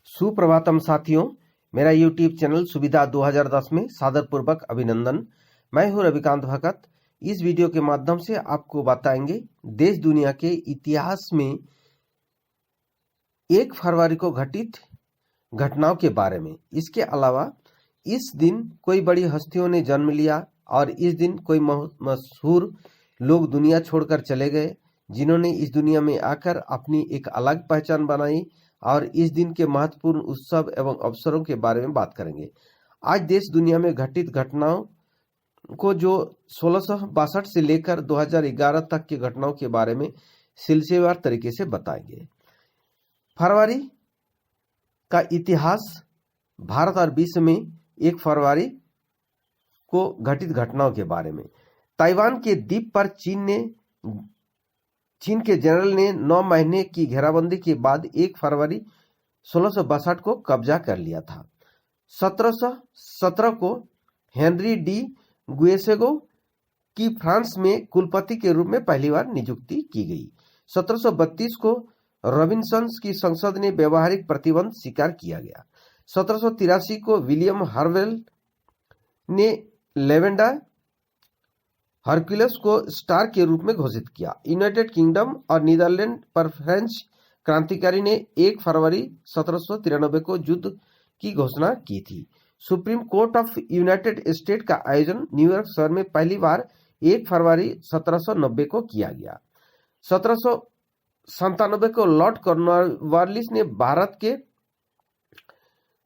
सुप्रभातम साथियों, मेरा YouTube channel सुविधा 2010 में सादरपूर्वक अभिनंदन। मैं हूं रविकांत भगत। इस वीडियो के माध्यम से आपको बताएंगे देश दुनिया के इतिहास में 1 फरवरी को घटित घटनाओं के बारे में। इसके अलावा इस दिन कोई बड़ी हस्तियों ने जन्म लिया और इस दिन कोई मशहूर लोग दुनिया छोड़कर चले गए, जिन्होंने इस दुनिया में आकर अपनी एक अलग पहचान बनाई। और इस दिन के महत्वपूर्ण उत्सव एवं अवसरों के बारे में बात करेंगे। आज देश दुनिया में घटित घटनाओं को जो 1662 से लेकर 2011 तक की घटनाओं के बारे में सिलसिलेवार तरीके से बताएंगे। फरवरी का इतिहास भारत और विश्व में 1 फरवरी को घटित घटनाओं के बारे में। ताइवान के द्वीप पर चीन के जनरल ने 9 महीने की घेराबंदी के बाद 1 फरवरी 1662 को कब्जा कर लिया था। 1717 को हेनरी डी गुएसेगो की फ्रांस में कुलपति के रूप में पहली बार नियुक्ति की गई। 1732 को रॉबिन्सन्स की संसद ने व्यवहारिक प्रतिबंध स्वीकार किया गया। 1783 को विलियम हार्वेल ने लेवेंडा हरक्यूलिस को स्टार के रूप में घोषित किया। यूनाइटेड किंगडम और नीदरलैंड पर फ्रेंच क्रांतिकारी ने 1 फरवरी 1793 को युद्ध की घोषणा की थी। Supreme court of United state का आयोजन न्यूयॉर्क शहर में पहली बार 1 फरवरी 1790 को किया गया। 1797 को लॉर्ड कॉर्नवालिस ने भारत के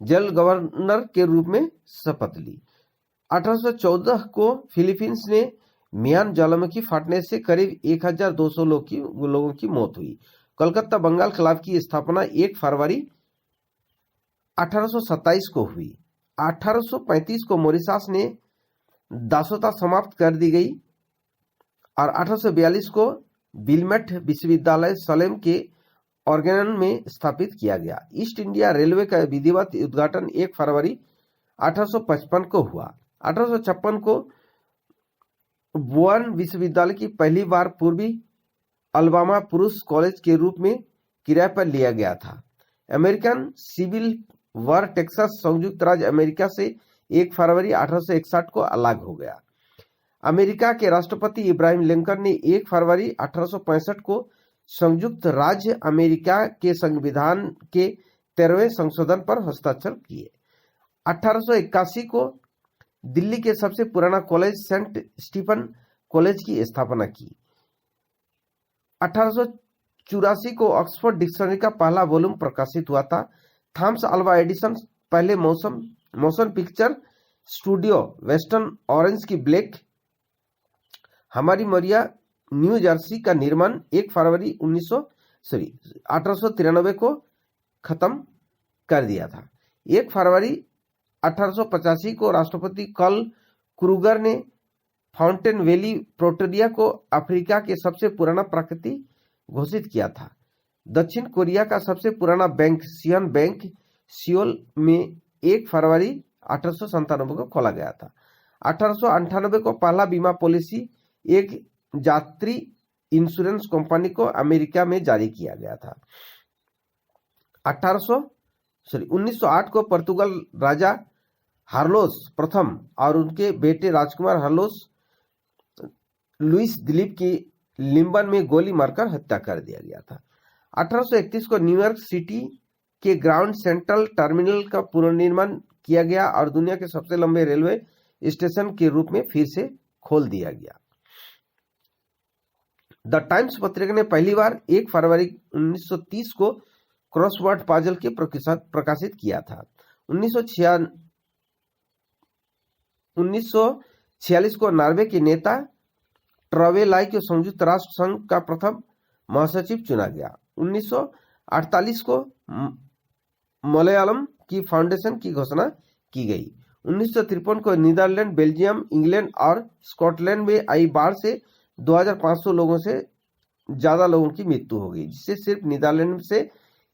जेल गवर्नर के रूप में शपथ ली। 1814 को फिलीपींस ने मियान ज्वालामुखी फटने से करीब 1200 लोगों की मौत हुई। कलकत्ता बंगाल क्लब की स्थापना 1 फरवरी 1827 को हुई। 1835 को मॉरिशस ने दासता समाप्त कर दी गई और 1842 को बिलमेट विश्वविद्यालय सलेम के ऑर्गेनन में स्थापित किया गया। ईस्ट इंडिया रेलवे का विधिवत उद्घाटन 1 फरवरी 1855 को हुआ। 1856 को बोअन विश्वविद्यालय की पहली बार पूर्वी अल्बामा पुरुष कॉलेज के रूप में किराए पर लिया गया था। अमेरिकन सिविल वार टेक्सास संयुक्त राज्य अमेरिका से 1 फरवरी 1861 को अलग हो गया। अमेरिका के राष्ट्रपति इब्राहिम लिंकन ने 1 फरवरी 1865 को संयुक्त राज्य अमेरिका के संविधान के 13वें संशोधन पर हस्ताक्षर किए। 1881 को दिल्ली के सबसे पुराना कॉलेज सेंट स्टीफन कॉलेज की स्थापना की। 1884 को ऑक्सफोर्ड डिक्शनरी का पहला वॉल्यूम प्रकाशित हुआ था। थॉमस अल्वा एडिसन पहले motion picture studio western orange की ब्लैक हमारी मरिया न्यू जर्सी का निर्माण 1 फरवरी 1893 को खत्म कर दिया था। 1 फरवरी 1885 को राष्ट्रपति कार्ल क्रूगर ने फाउंटेन वैली प्रिटोरिया को अफ्रीका के सबसे पुराना प्रकृति घोषित किया था। दक्षिण कोरिया का सबसे पुराना बैंक सियन बैंक सियोल में 1 फरवरी 1897 को खोला गया था। 1898 को पहला बीमा पॉलिसी एक यात्री इंश्योरेंस कंपनी को अमेरिका में जारी किया गया था। 1908 को पुर्तगाल राजा हार्लोस प्रथम और उनके बेटे राजकुमार हार्लोस लुइस दिलीप की लिम्बन में गोली मारकर हत्या कर दिया गया था। 1831 को न्यूयॉर्क सिटी के ग्राउंड सेंट्रल टर्मिनल का पुनर्निर्माण किया गया और दुनिया के सबसे लंबे रेलवे स्टेशन के रूप में फिर से खोल दिया गया। द टाइम्स पत्रिका ने पहली बार 1 फरवरी 1930 को क्रॉसवर्ड पजल के प्रकाशित किया था। 1946 को नॉर्वे के नेता ट्रॉवे को संयुक्त राष्ट्र संघ का प्रथम महासचिव चुना गया। 1948 को मलयालम की फाउंडेशन की घोषणा की गई। 1953 को नीदरलैंड, बेल्जियम, इंग्लैंड और स्कॉटलैंड में आई बाढ़ से 2500 लोगों से ज्यादा लोगों की मृत्यु हो गई, जिससे सिर्फ नीदरलैंड से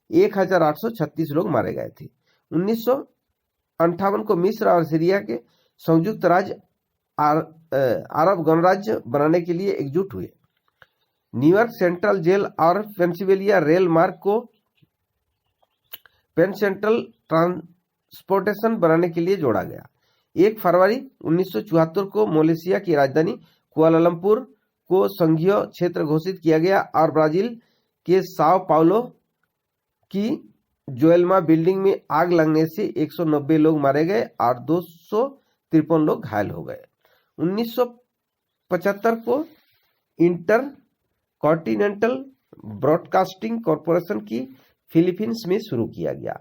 1836 लोग मारे गए थे। 1958 को मिस्र और सीरिया के संयुक्त राज्य अरब गणराज्य बनाने के लिए एकजुट हुए। न्यूयॉर्क सेंट्रल जेल और पेंसिल्वेनिया रेल मार्ग को पेन सेंट्रल ट्रांसपोर्टेशन बनाने के लिए जोड़ा गया। 1 फरवरी 1974 को मलेशिया की राजधानी कुआलालंपुर को संघीय क्षेत्र घोषित किया गया और ब्राजील के साओ पाउलो की जोएल्मा बिल्डिंग में आग लगने से 190 लोग मारे गए और 253 लोग घायल हो गए। 1975 को इंटर कॉन्टिनेंटल ब्रॉडकास्टिंग कॉरपोरेशन की फिलीपींस में शुरू किया गया।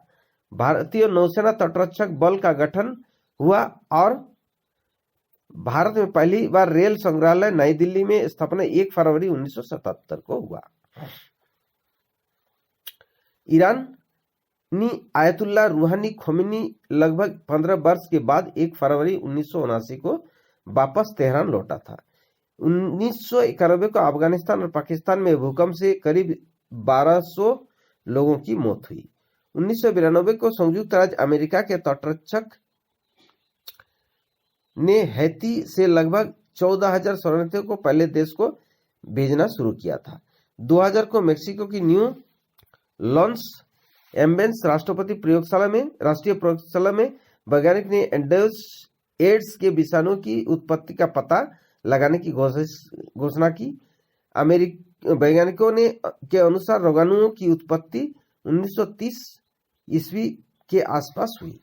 भारतीय नौसेना तटरक्षक बल का गठन हुआ और भारत में पहली बार रेल संग्रहालय नई दिल्ली में स्थापना 1 फरवरी 1977 को हुआ। ईरानी आयतुल्ला रूहानी खोमेनी लगभग 15 वर्ष के बाद 1 फरवरी 1979 को वापस तेहरान लौटा था। 1991 को अफगानिस्तान और पाकिस्तान में भूकंप से करीब 1200 लोगों की मौत हुई। 1992 को संयुक्त राज्य अमेरिका के तटरक्षक ने हैती से लगभग 14,000 शरणार्थियों को पहले देश को भेजना शुरू किया था। 2000 को मेक्सिको की न्यू लॉन्स एम्बेंस राष्ट्रीय प्रयोगशाला में वैज्ञानिक ने एड्स के विषाणु की उत्पत्ति का पता लगाने की घोषणा की। अमेरिकी वैज्ञानिकों के अनुसार रोगाणुओं की उत्पत्ति 1930 ईस्वी के आसपास हुई।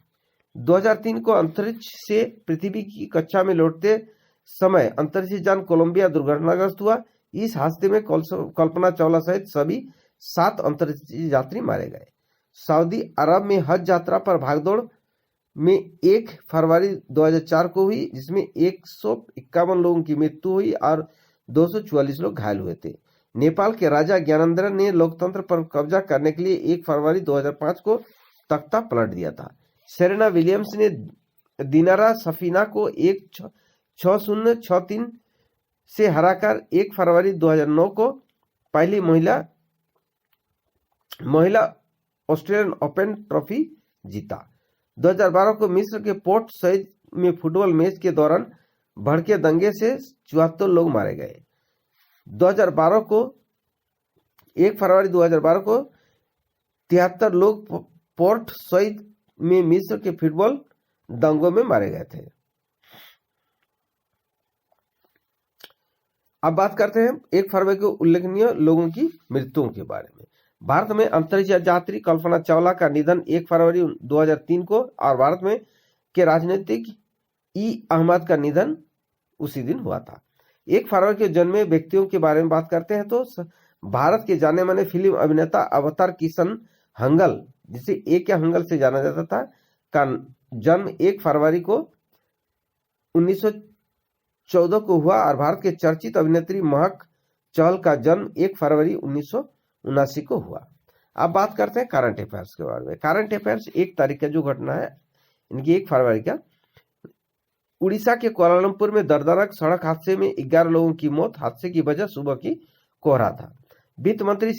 2003 को अंतरिक्ष से पृथ्वी की कक्षा में लौटते समय अंतरिक्ष यान कोलंबिया दुर्घटनाग्रस्त हुआ। इस हादसे में कल्पना चावला सहित सभी 7 अंतरिक्ष यात्री मारे गए। सऊदी अरब में हज यात्रा पर भागदौड़ में 1 फरवरी 2004 को हुई, जिसमें 151 लोगों की मृत्यु हुई और 244 लोग घायल हुए थे। नेपाल के राजा ज्ञानेंद्र ने लोकतंत्र पर कब्जा करने के लिए 1 फरवरी 2005 को तख्ता पलट दिया था। सेरेना विलियम्स ने दिनारा सफीना को 6-0-6-3 से हराकर 1 फरवरी 2009 को पहली महिला ऑस्ट्रेलियन ओपन ट्रॉफी जीता। 2012 को मिस्र के पोर्ट सईद में फुटबॉल मैच के दौरान भड़के दंगे से 74 लोग मारे गए। 1 फरवरी 2012 को 73 लोग पोर्ट सईद में मिस्र के फुटबॉल दंगों में मारे गए थे। अब बात करते हैं 1 फरवरी को उल्लेखनीय लोगों की मृत्युओं के बारे में। भारत में अंतरिक्ष यात्री कल्पना चावला का निधन 1 फरवरी 2003 को और भारत में के राजनीतिक ई अहमद का निधन उसी दिन हुआ था। 1 फरवरी के जन्मे व्यक्तियों के बारे में बात करते हैं तो भारत के जाने माने फिल्म अभिनेता अवतार किशन हंगल, जिसे ए के हंगल से जाना जाता था, का जन्म 1 फरवरी को 1914 को हुआ और भारत के चर्चित अभिनेत्री महक चहल का जन्म 1 फरवरी 1979 को हुआ। अब बात करते हैं करंट अफेयर्स के बारे में। करंट अफेयर्स 1 तारीख का जो घटना है इनकी 1 फरवरी का, उड़ीसा के कुआलालंपुर में दर्दनाक सड़क हादसे में 11 लोगों की मौत। हादसे की वजह सुबह की कोहरा था। वित्त मंत्री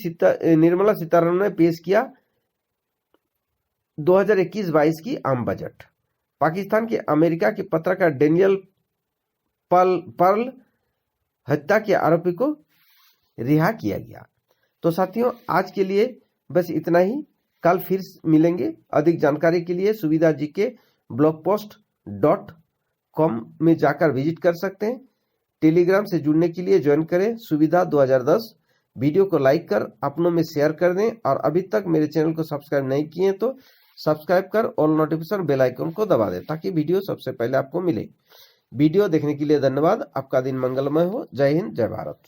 निर्मला सीतारमण ने पेश किया 2021-22 की आम बजट। पाकिस्तान के अमेरिका के पत्रकार डेनियल पर्ल हत्या के आरोपी को रिहा किया गया। तो साथियों, आज के लिए बस इतना ही। कल फिर मिलेंगे। अधिक जानकारी के लिए सुविधा जीके blogpost.com में जाकर विजिट कर सकते हैं। टेलीग्राम से जुड़ने के लिए ज्वाइन करें सुविधा 2010। वीडियो को लाइक कर अपनों में शेयर कर दें और अभी तक मेरे चैनल को सब्सक्राइब नहीं किए तो सब्सक्राइब कर ऑल नोटिफिकेशन बेल आइकन को दबा दें ताकि वीडियो सबसे पहले आपको मिले। वीडियो देखने के लिए धन्यवाद। आपका दिन मंगलमय हो। जय हिंद, जय भारत।